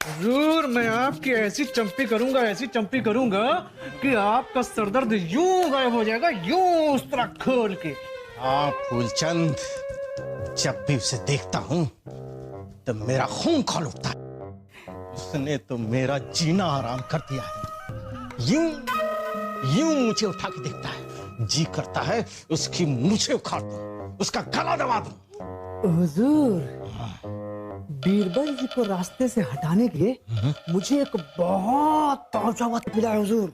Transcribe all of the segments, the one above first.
हुजूर, मैं आपकी ऐसी चंपी करूंगा कि आपका सरदर्द यूं गायब हो जाएगा, यूं उस तरह खोल के। हाँ फूलचंद, जब भी उसे देखता हूँ तो मेरा खून खौल उठता है। उसने तो मेरा जीना आराम कर दिया है। यूं मुझे उठा के देखता है, जी करता है उसकी मूछें उखाड़ दूं, उसका गला दबा दूं। हुजूर, बीरबल जी को रास्ते से हटाने के लिए मुझे एक बहुत ताजा बात मिला है हुजूर।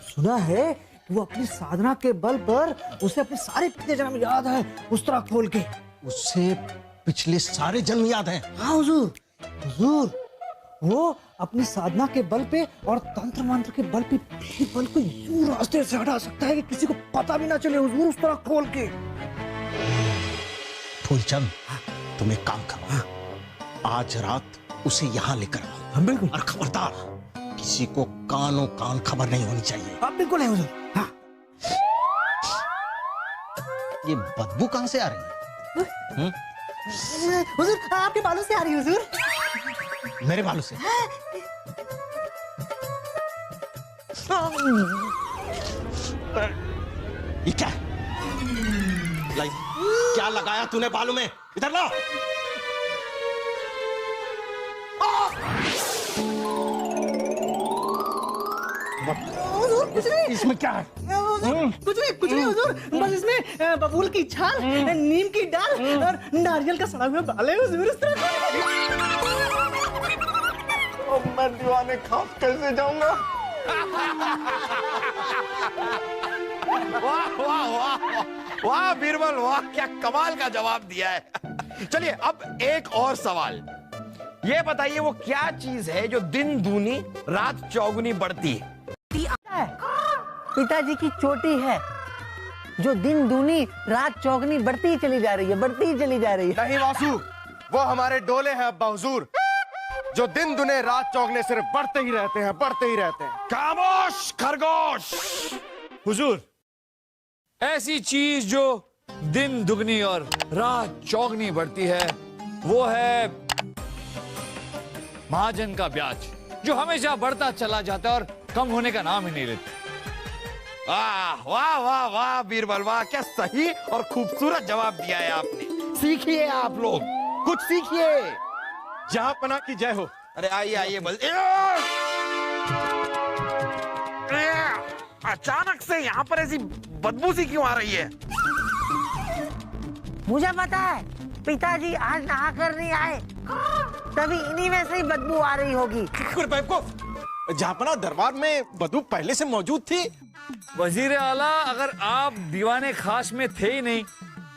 सुना है कि वो अपनी साधना के बल पर उसे अपने सारे पिछले जन्म याद है, उस तरह खोल के। उसे पिछले सारे जन्म याद हैं? हाँ हुजूर, हुजूर वो अपनी साधना के बल पे और तंत्र मंत्र के बल पे बीरबल को यूं रास्ते से हटा सकता है कि किसी को पता भी ना चले हुजूर, उस तरह खोल के। फूलचंद, तुम एक काम करो, आज रात उसे यहाँ लेकर आओ। हम बिल्कुल। और खबरदार, किसी को कानों कान खबर नहीं होनी चाहिए। आप बिल्कुल है हुजूर। हाँ। ये बदबू कहाँ से आ रही है? हुजूर, आपके बालों से आ रही है हुजूर। मेरे बालों से? ये क्या है? क्या लगाया तूने बालों में? इधर ला। हुजूर, कुछ नहीं। इसमें क्या है? कुछ नहीं हुजूर, बस इसमें बबूल की छाल, नीम की डाल और नारियल का सड़ा हुआ बाल है हुजूर, इस तरह। मैं दीवाने खास कैसे जाऊंगा? वाह वाह वाह वाह बीरबल, वाह क्या कमाल का जवाब दिया है। चलिए अब एक और सवाल, ये बताइए वो क्या चीज है जो दिन दूनी रात चौगुनी बढ़ती है? पिताजी की चोटी है, जो दिन दूनी रात चौगनी बढ़ती ही चली जा रही है, बढ़ती ही चली जा रही है। नहीं वासु, वो हमारे डोले हैं अब्बा हुजूर, जो दिन दुने रात चौगने सिर्फ बढ़ते ही रहते हैं, बढ़ते ही रहते हैं। खामोश खरगोश। हुजूर, ऐसी चीज जो दिन दुगनी और रात चौगनी बढ़ती है वो है महाजन का ब्याज, जो हमेशा बढ़ता चला जाता है और कम होने का नाम ही नहीं लेता। वाह वाह वाह वाह बीरबल, वाह क्या सही और खूबसूरत जवाब दिया है आपने। सीखिए आप लोग, कुछ सीखिए। जहां पना की जय हो। अरे आइए आइए बल। अचानक से यहाँ पर ऐसी बदबू सी क्यों आ रही है? मुझे पता है, पिताजी आज नहा कर नहीं आए, तभी इन्हीं में से ही बदबू आ रही होगी। जहापना, दरबार में बदबू पहले से मौजूद थी। वजीर आला, अगर आप दीवाने खास में थे ही नहीं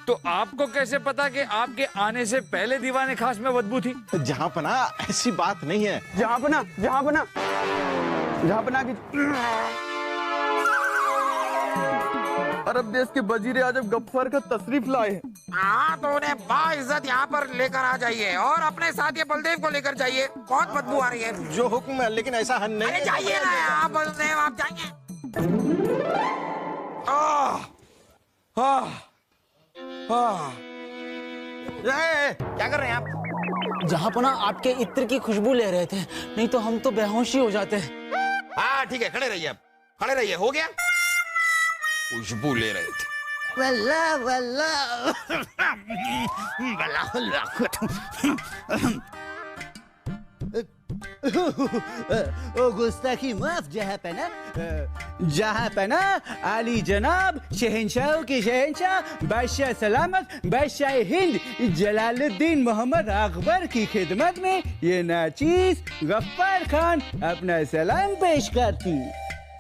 तो आपको कैसे पता कि आपके आने से पहले दीवाने खास में बदबू थी? जहापना, ऐसी बात नहीं है। जहां पना की अरब देश के वजीर आजम गफ्फार का तशरीफ लाए हैं। हाँ तो उन्हें बाइज्जत यहाँ पर लेकर आ जाइए और अपने साथ ये बलदेव को लेकर जाइए। बहुत बदबू आ रही है। जो हुक्म है, लेकिन ऐसा है नहीं। अरे जाइए ना आप बलदेव, आप जाइए। क्या कर रहे हैं आप? जहाँ पना आपके इत्र की खुशबू ले रहे थे, नहीं तो हम तो बेहोशी हो जाते। हाँ ठीक है, खड़े रहिए, आप खड़े रहिए। हो गया? खुशबू ले रहे थे। वल्ला वल्ला ओ गुस्ताखी माफ जहाँ पना आली जनाब शहनशाह के शहनशाह बादशाह सलामत बादशाह हिंद जलालुद्दीन मोहम्मद अकबर की खिदमत में ये नाचीज गफ्फार खान अपना सलाम पेश करती।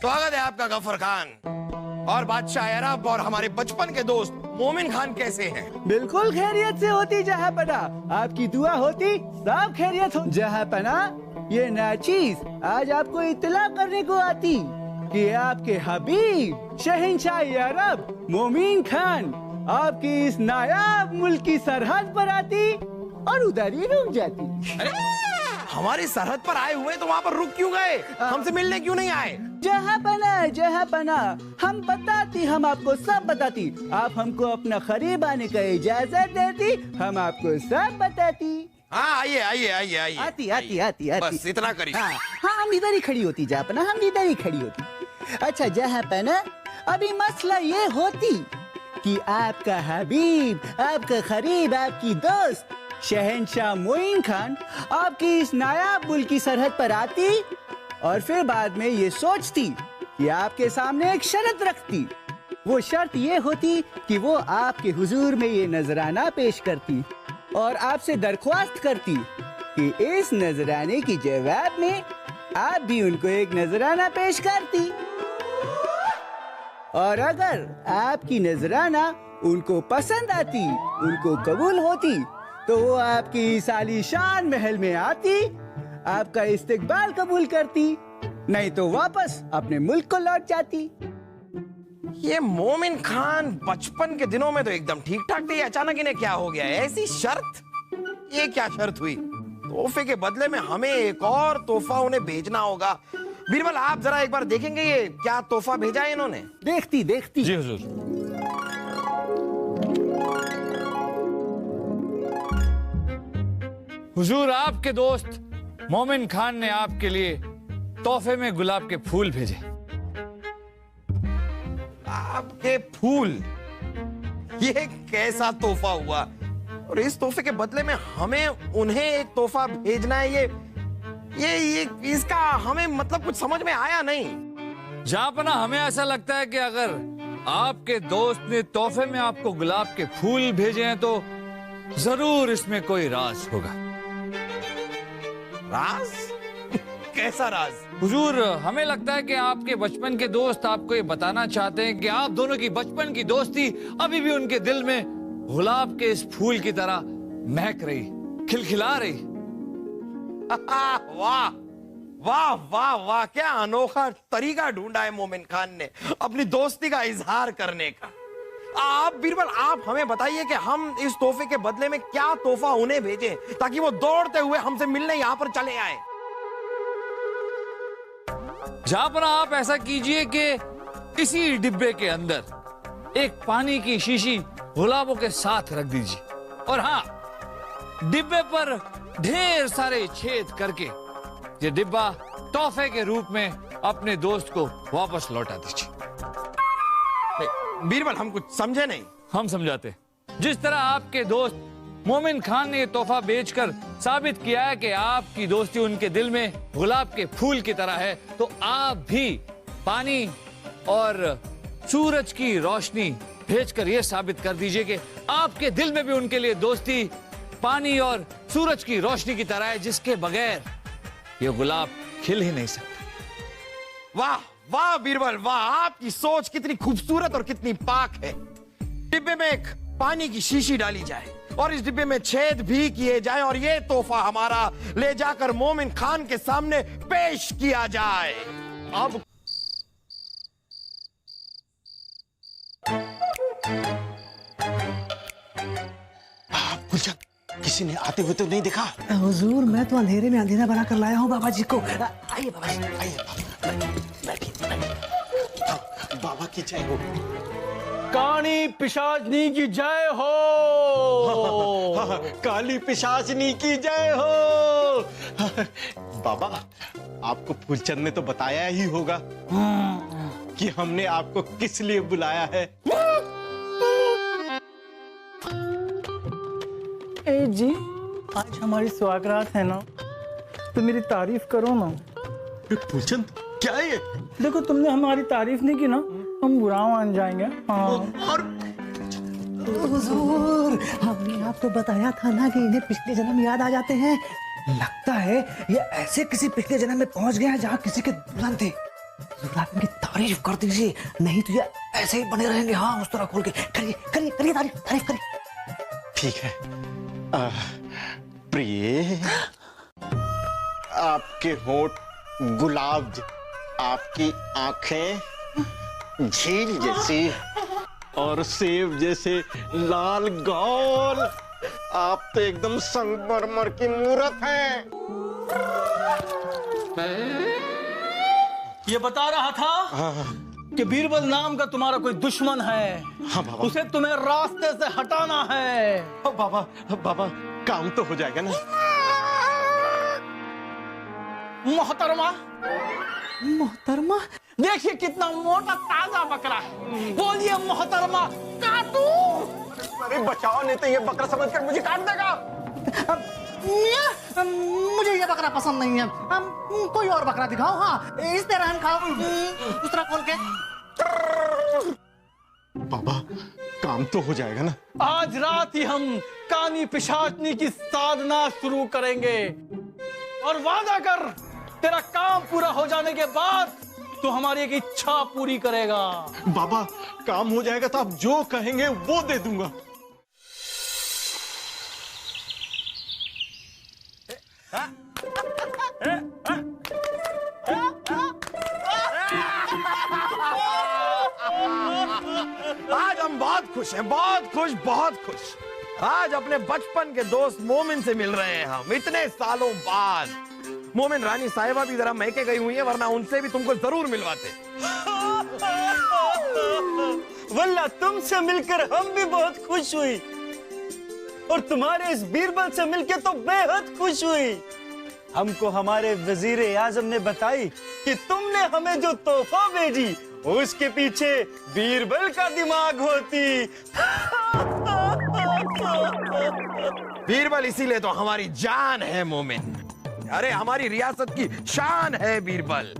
स्वागत है आपका गफ्फार खान। और बादशाह अरब और हमारे बचपन के दोस्त मोमिन खान कैसे हैं? बिल्कुल खैरियत से होती जहाँ पना, आपकी दुआ होती सब खैरियत हो। जहाँ पना, ये नाचीज आज आपको इत्तला करने को आती कि आपके हबीब शहनशाह अरब मोमिन खान आपकी इस नायाब मुल्क की सरहद पर आती और उधर ही रुक जाती। अरे हमारी सरहद पर आए हुए तो वहाँ पर रुक क्यों गए? हमसे मिलने क्यों नहीं आए? जहाँ पना हम बताती, हम आपको सब बताती। आप हमको अपना करीब आने का इजाजत देती, हम आपको सब बताती। हाँ आइए आइए आइए आइए आती आइए। आती आती बस इतना करिए। हाँ हम इधर ही खड़ी होती जहाँपना, हम इधर ही खड़ी होती। अच्छा जहाँपना, अभी मसला ये होती कि आपका हबीब, आपका करीब, आपकी दोस्त शहंशाह मोइन खान आपकी इस नायाब मुल्क की सरहद पर आती और फिर बाद में ये सोचती कि आपके सामने एक शर्त रखती। वो शर्त ये होती कि वो आपके हुजूर में ये नजराना पेश करती और आपसे दरख्वास्त करती कि इस नजराने की जवाब में आप भी उनको एक नजराना पेश करती। और अगर आपकी नजराना उनको पसंद आती, उनको कबूल होती, तो वो आपकी इस आलीशान महल में आती, आपका इस्तकबाल कबूल करती, नहीं तो वापस अपने मुल्क को लौट जाती। ये मोमिन खान बचपन के दिनों में तो एकदम ठीक ठाक थे, अचानक इन्हें क्या हो गया? ऐसी शर्त? ये क्या शर्त हुई? तोहफे के बदले में हमें एक और तोहफा उन्हें भेजना होगा। बीरबल आप जरा एक बार देखेंगे ये क्या तोहफा भेजा है इन्होंने? देखती देखती। जी हुजूर। हुजूर, आपके दोस्त मोमिन खान ने आपके लिए तोहफे में गुलाब के फूल भेजे। आपके फूल? ये कैसा तोहफा हुआ? और इस तोहफे के बदले में हमें उन्हें एक तोहफा भेजना है, ये इसका हमें मतलब कुछ समझ में आया नहीं। जहाँपना हमें ऐसा लगता है कि अगर आपके दोस्त ने तोहफे में आपको गुलाब के फूल भेजे हैं तो जरूर इसमें कोई राज होगा। राज? कैसा राज? हुजूर, हमें लगता है कि आपके बचपन के दोस्त आपको ये बताना चाहते हैं कि आप दोनों की बचपन की दोस्ती अभी भी उनके दिल में गुलाब के इस फूल की तरह महक रही, खिलखिला रही। वाह वाह वाह वाह, क्या अनोखा तरीका ढूंढा है मोमिन खान ने अपनी दोस्ती का इजहार करने का। आप बीरबल आप हमें बताइए कि हम इस तोहफे के बदले में क्या तोहफा उन्हें भेजें ताकि वो दौड़ते हुए हमसे मिलने यहां पर चले आए। जहाँपना आप ऐसा कीजिए कि इसी डिब्बे के अंदर एक पानी की शीशी गुलाबों के साथ रख दीजिए और हाँ, डिब्बे पर ढेर सारे छेद करके ये डिब्बा तोहफे के रूप में अपने दोस्त को वापस लौटा दीजिए। बीरबल हम कुछ समझे नहीं। हम समझाते। जिस तरह आपके दोस्त मोमिन खान ने ये तोहफा बेचकर साबित किया है कि आपकी दोस्ती उनके दिल में गुलाब के फूल की तरह है, तो आप भी पानी और सूरज की रोशनी भेजकर यह साबित कर दीजिए कि आपके दिल में भी उनके लिए दोस्ती पानी और सूरज की रोशनी की तरह है, जिसके बगैर ये गुलाब खिल ही नहीं सकता। वाह वाह बीरबल वाह, आपकी सोच कितनी खूबसूरत और कितनी पाक है। डिब्बे में एक पानी की शीशी डाली जाए और इस डिब्बे में छेद भी किए जाए और ये तोहफा हमारा ले जाकर मोमिन खान के सामने पेश किया जाए। अब गुलशन, किसी ने आते हुए तो नहीं देखा? हुजूर, मैं तो अंधेरे में अंधेरा बना कर लाया हूँ बाबा जी को। आइए बाबा जी। आइए बाबा की जय हो। काली पिशाचनी की जय हो। काली पिशाचनी की जय हो। बाबा, आपको फूलचंद ने तो बताया ही होगा कि हमने आपको किस लिए बुलाया है। ए जी, आज हमारी स्वागरात है ना, तो मेरी तारीफ करो ना। फूलचंद, क्या है ये? देखो, तुमने हमारी तारीफ नहीं की ना, हम बुरा मान जाएंगे। हाँ। और हुजूर, हमने आपको बताया था ना कि इन्हें पिछले जन्म याद आ जाते हैं। लगता है ये ऐसे किसी पिछले जन्म में पहुंच गया है जहाँ किसी के दुल्हन थे। आप इनकी तारीफ कर दीजिए, नहीं तो ये ऐसे ही बने रहेंगे। हाँ, उस तरह खोल के करिए करिए करिए, तारीफ करिए। ठीक है। प्रिय, आपके होंठ गुलाब, आपकी आंखें झील जैसी और सेब जैसे लाल गाल, आप तो एकदम संगमरमर की मूरत हैं। ये बता रहा था कि बीरबल नाम का तुम्हारा कोई दुश्मन है। हाँ बाबा। उसे तुम्हें रास्ते से हटाना है। बाबा बाबा काम तो हो जाएगा ना? मोहतरमा, मोहतरमा, देखिए कितना मोटा ताजा बकरा है। बोलिए मोहतरमा, काटू। अरे बचाओ, नहीं तो ये बकरा समझकर मुझे काट देगा। मुझे ये बकरा पसंद नहीं है। कोई और बकरा दिखाओ। हाँ, इस पे रहन खाओ। दूसरा खोल के। बाबा काम तो हो जाएगा ना? आज रात ही हम कानी पिशाचनी की साधना शुरू करेंगे और वादा कर, तेरा काम पूरा हो जाने के बाद तो हमारी एक इच्छा पूरी करेगा। बाबा काम हो जाएगा तो आप जो कहेंगे वो दे दूंगा। आज हम बहुत खुश हैं, बहुत खुश, बहुत खुश। आज अपने बचपन के दोस्त मोमिन से मिल रहे हैं हम, इतने सालों बाद। मोमिन, रानी साहिबा भी जरा मैके गई हुई है, वरना उनसे भी तुमको जरूर मिलवाते। वल्ला तुमसे मिलकर हम भी बहुत खुश हुई और तुम्हारे इस बीरबल से मिलकर तो बेहद खुश हुई। हमको हमारे वजीर आजम ने बताई कि तुमने हमें जो तोहफा भेजी उसके पीछे बीरबल का दिमाग होती। बीरबल इसीलिए तो हमारी जान है मोमिन। अरे हमारी रियासत की शान है बीरबल।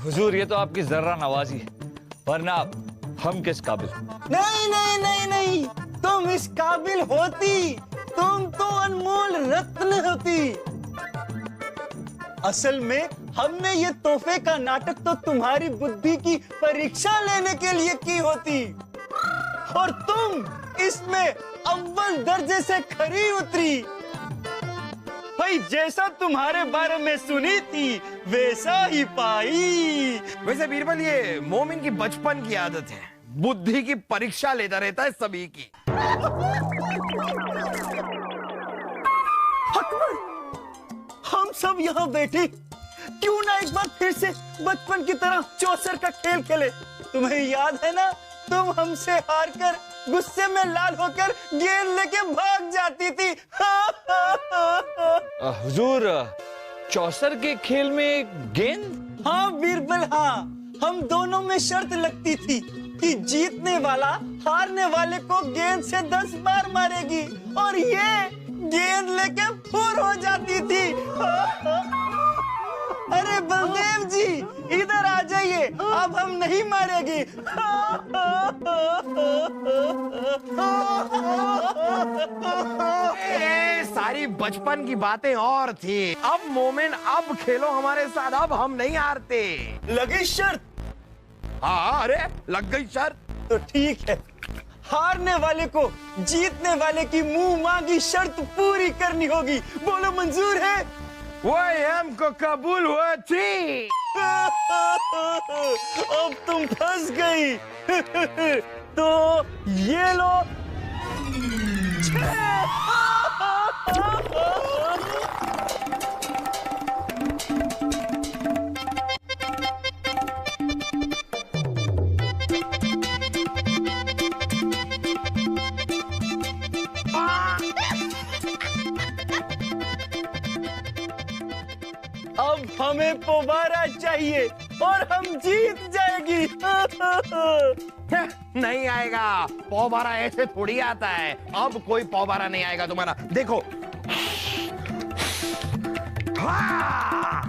हुजूर, ये तो आपकी जर्रा नवाजी, वरना हम किस काबिल? नहीं नहीं नहीं नहीं, तुम इस काबिल होती, तुम तो अनमोल रत्न होती। असल में हमने ये तोहफे का नाटक तो तुम्हारी बुद्धि की परीक्षा लेने के लिए की होती और तुम इसमें अव्वल दर्जे से खरी उतरी। भाई जैसा तुम्हारे बारे में सुनी थी वैसा ही पाई। वैसे बीरबल, ये मोमिन की बचपन की आदत है, बुद्धि की परीक्षा लेता रहता है सभी की। अकबर, हम सब यहाँ बैठे, क्यों ना एक बार फिर से बचपन की तरह चौसर का खेल खेले। तुम्हें याद है ना, तुम हमसे हारकर गुस्से में लाल होकर गेंद लेके भाग जाती थी। हुजूर, चौसर के खेल में गेंद? हाँ बीरबल, हाँ। हम दोनों में शर्त लगती थी कि जीतने वाला हारने वाले को गेंद से 10 बार मारेगी और ये गेंद लेके फुर हो जाती थी। अरे बलदेव जी, इधर आ जाइए, अब हम नहीं मारेगी। सारी बचपन की बातें और थी। अब मोमिन, अब खेलो हमारे साथ, अब हम नहीं हारते। लगी शर्त? हाँ, अरे लग गई शर्त। तो ठीक है, हारने वाले को जीतने वाले की मुंह मांगी शर्त पूरी करनी होगी। बोलो मंजूर है? वो हमको कबूल हुआ थी। अब तुम फंस गई। तो ये लो। अब हमें पोबारा चाहिए और हम जीत जाएगी। नहीं आएगा, पौबारा ऐसे थोड़ी आता है। अब कोई पौबारा नहीं आएगा तुम्हारा, देखो। हाँ!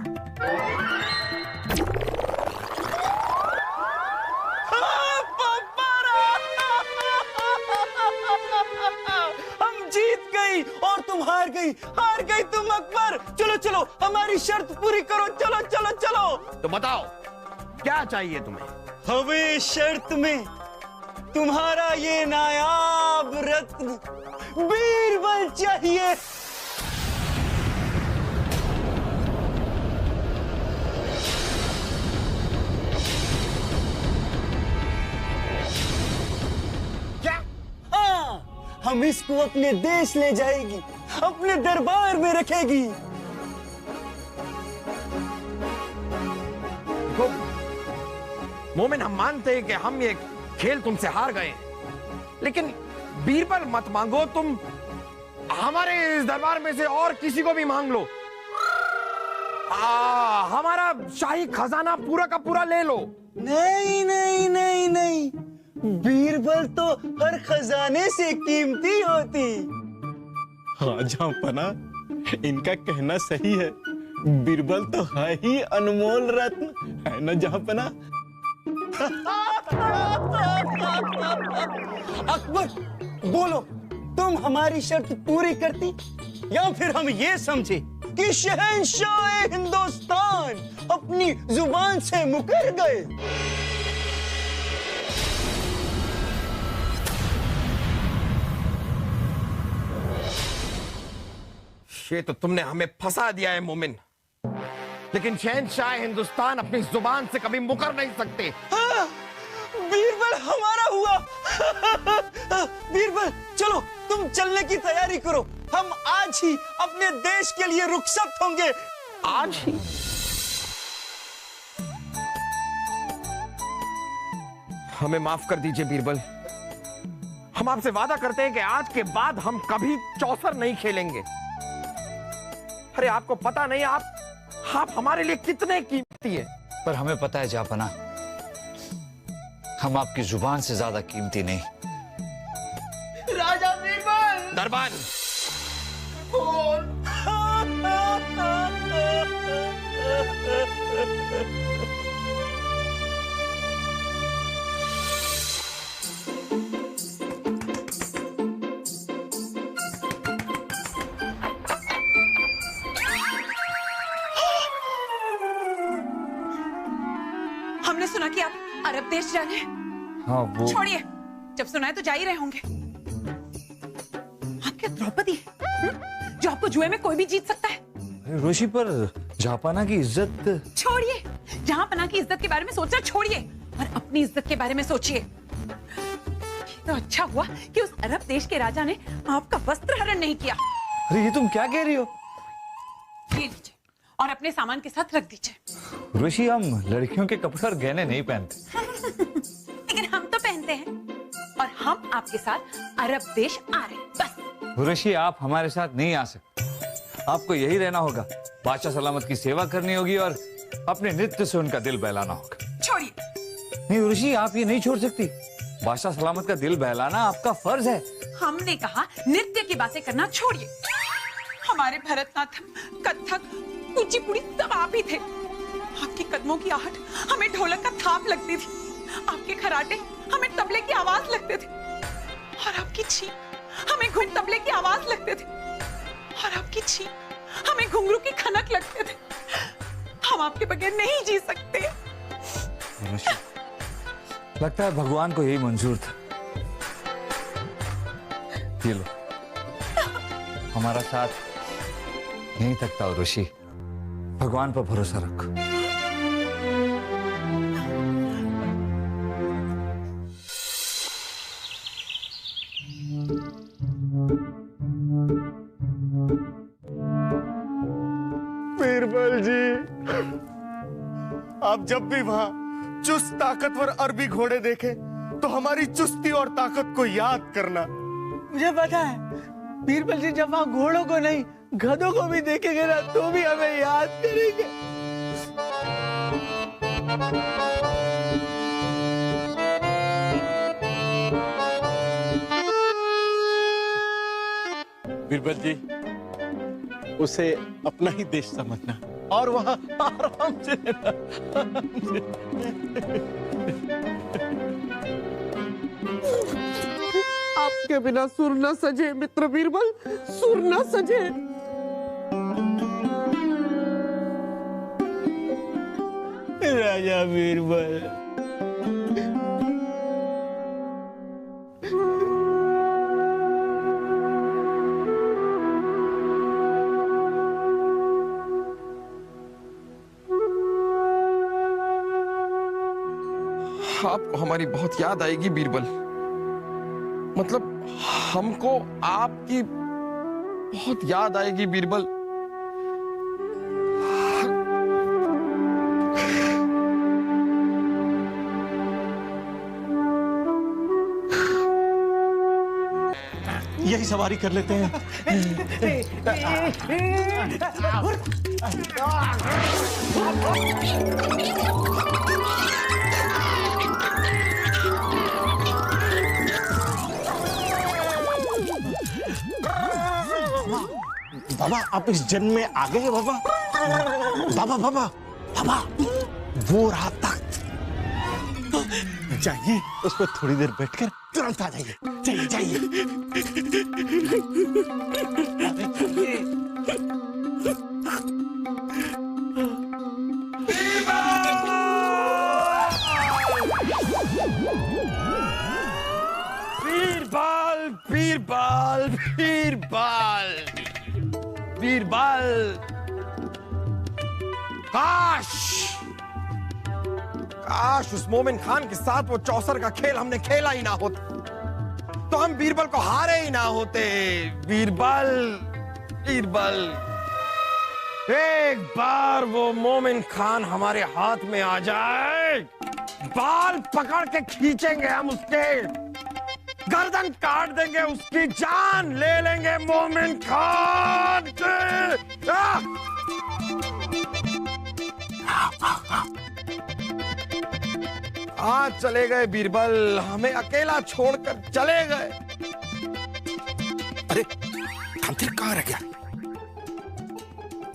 हम जीत गई और तुम हार गई तुम अकबर। चलो चलो, हमारी शर्त पूरी करो, चलो चलो चलो। तो बताओ क्या चाहिए तुम्हें? हमें शर्त में तुम्हारा ये नायाब रत्न बीरबल चाहिए। क्या? हाँ, हम इसको अपने देश ले जाएगी, अपने दरबार में रखेगी। मोमिन, हम मानते हैं कि हम ये खेल तुमसे हार गए, लेकिन बीरबल मत मांगो, तुम हमारे इस दरबार में से और किसी को भी मांग लो। हमारा शाही खजाना पूरा का पूरा ले लो। नहीं नहीं नहीं नहीं, बीरबल तो हर खजाने से कीमती होती। हाँ जहाँपना, इनका कहना सही है, बीरबल तो है ही अनमोल रत्न, है ना जहाँपना? अकबर बोलो, तुम हमारी शर्त पूरी करती या फिर हम ये समझे कि शहंशाह हिंदुस्तान अपनी जुबान से मुकर गए? ये तो तुमने हमें फंसा दिया है मोमिन, लेकिन शहंशाह हिंदुस्तान अपनी जुबान से कभी मुकर नहीं सकते। हाँ, बीरबल हमारा हुआ। बीरबल चलो, तुम चलने की तैयारी करो, हम आज ही अपने देश के लिए रुखसत होंगे। आज ही? हमें माफ कर दीजिए बीरबल, हम आपसे वादा करते हैं कि आज के बाद हम कभी चौसर नहीं खेलेंगे। अरे आपको पता नहीं, आप हमारे लिए कितने कीमती है। पर हमें पता है जापना, हम आपकी जुबान से ज्यादा कीमती नहीं। राजा बीरबल! दरबान! हमने सुना कि आप अरब देश जा रहे हैं। हाँ वो छोड़िए, जब सुना है तो जा ही रहे होंगे। आप क्या द्रौपदी हैं? जो आपको जुए में कोई भी जीत सकता है। ऋषि, पर जापाना की इज्जत। छोड़िए, जहां पना की इज्जत के बारे में सोचना छोड़िए और अपनी इज्जत के बारे में सोचिए। तो अच्छा हुआ कि उस अरब देश के राजा ने आपका वस्त्र हरण नहीं किया। अरे ये तुम क्या कह रही हो? ये लीजिए और अपने सामान के साथ रख दीजिए। ऋषि, हम लड़कियों के कपड़े और गहने नहीं पहनते। लेकिन हम तो पहनते हैं और हम आपके साथ अरब देश आ रहे हैं, बस। ऋषि, आप हमारे साथ नहीं आ सकते, आपको यही रहना होगा। बादशाह सलामत की सेवा करनी होगी और अपने नृत्य से उनका दिल बहलाना होगा। छोड़िए। नहीं ऋषि, आप ये नहीं छोड़ सकती। बादशाह सलामत का दिल बहलाना आपका फर्ज है। हमने कहा नृत्य की बातें करना छोड़िए। हमारे भरतनाट्यम, कथक, कुचिपुड़ी सब आप ही थे। आपके कदमों की आहट हमें ढोलक का थाप लगती थी, आपके खराटे हमें तबले की आवाज लगते थे और आपकी छींक हमें घुन तबले की आवाज लगते थे और आपकी छींक हमें घुंघरू की खनक लगते थे। हम आपके बगैर नहीं जी सकते। लगता है भगवान को यही मंजूर था। ये लो, हमारा साथ यहीं तक था ऋषि, भगवान पर भरोसा रखो। बीरबल जी, आप जब भी वहां चुस्त ताकतवर अरबी घोड़े देखे तो हमारी चुस्ती और ताकत को याद करना। मुझे पता है बीरबल जी जब वहां घोड़ों को नहीं गधों को भी देखेंगे ना तो भी हमें याद करेंगे। बीरबल जी, उसे अपना ही देश समझना और वहां आराम से रहना। आपके बिना सुर न सजे मित्र बीरबल, सुर न सजे। राजा बीरबल, आपको हमारी बहुत याद आएगी बीरबल। मतलब हमको आपकी बहुत याद आएगी बीरबल। यही सवारी कर लेते हैं। बाबा आप इस जन्म में आ गए बाबा। बाबा बाबा बाबा वो रहा तख्त, जाइए उस पर थोड़ी देर बैठकर तुरंत आ जाइए। जाइए जाइए। बीरबल बीरबल बीरबल बीरबल, काश काश उस मोमिन खान के साथ वो चौसर का खेल हमने खेला ही ना होता, तो हम बीरबल को हारे ही ना होते। बीरबल बीरबल, एक बार वो मोमिन खान हमारे हाथ में आ जाए, बाल पकड़ के खींचेंगे हम उसके, गर्दन काट देंगे, उसकी जान ले लेंगे मोमिन खान की। आज चले गए बीरबल, हमें अकेला छोड़कर चले गए। अरे तांत्रिक कहाँ रह गया?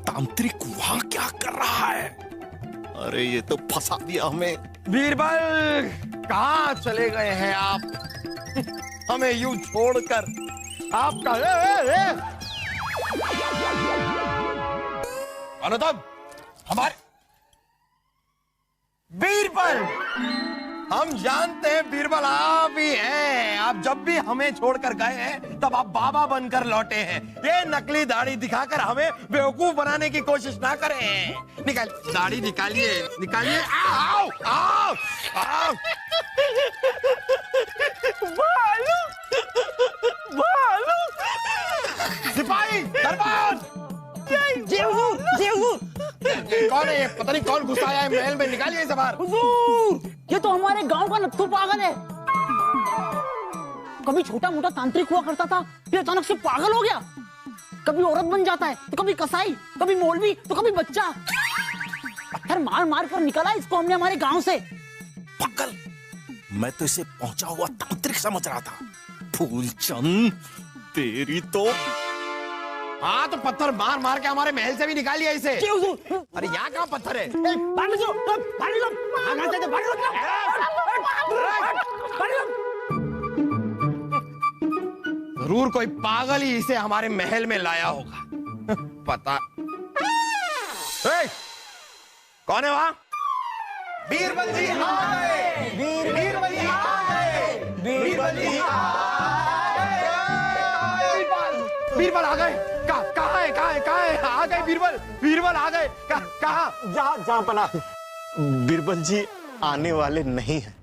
तांत्रिक वहां क्या कर रहा है? अरे ये तो फंसा दिया हमें। बीरबल कहाँ चले गए हैं आप, हमें यूं छोड़कर? आपका अनुतम हमारे बीरबल, हम जानते हैं बीरबल आप ही हैं। आप जब भी हमें छोड़कर गए हैं तब आप बाबा बनकर लौटे हैं। ये नकली दाढ़ी दिखाकर हमें बेवकूफ बनाने की कोशिश ना करें। निकाल दाढ़ी, निकालिए निकालिए। आओ आओ आओ। भालू भालू, सिपाही दरबार। कौन है ये? पता नहीं कौन घुसा आया है महल में, निकालिए इसे बाहर। हुजूर, ये तो हमारे गांव का नत्थू पागल है। कभी छोटा मोटा तांत्रिक हुआ करता था, फिर अचानक से पागल हो गया। कभी औरत बन जाता है तो कभी कसाई, कभी मौलवी तो कभी बच्चा। पत्थर मार मार कर निकाला इसको हमने हमारे गांव से। पागल, मैं तो इसे पहुंचा हुआ तांत्रिक समझ रहा था। फूलचंद तेरी तो। हाँ तो पत्थर मार मार के हमारे महल से भी निकालिए इसे। अरे यहाँ कहाँ पत्थर है? जरूर कोई पागल ही इसे हमारे महल में लाया होगा। पता कौन है वहाँ? बीरबल जी आए, बीरबल जी आए, बीरबल जी आए। बीरबल आ गए। कहाँ है आ गए बीरबल, बीरबल आ गए। कहाँ? जहाँ पना। बीरबल जी आने वाले नहीं है।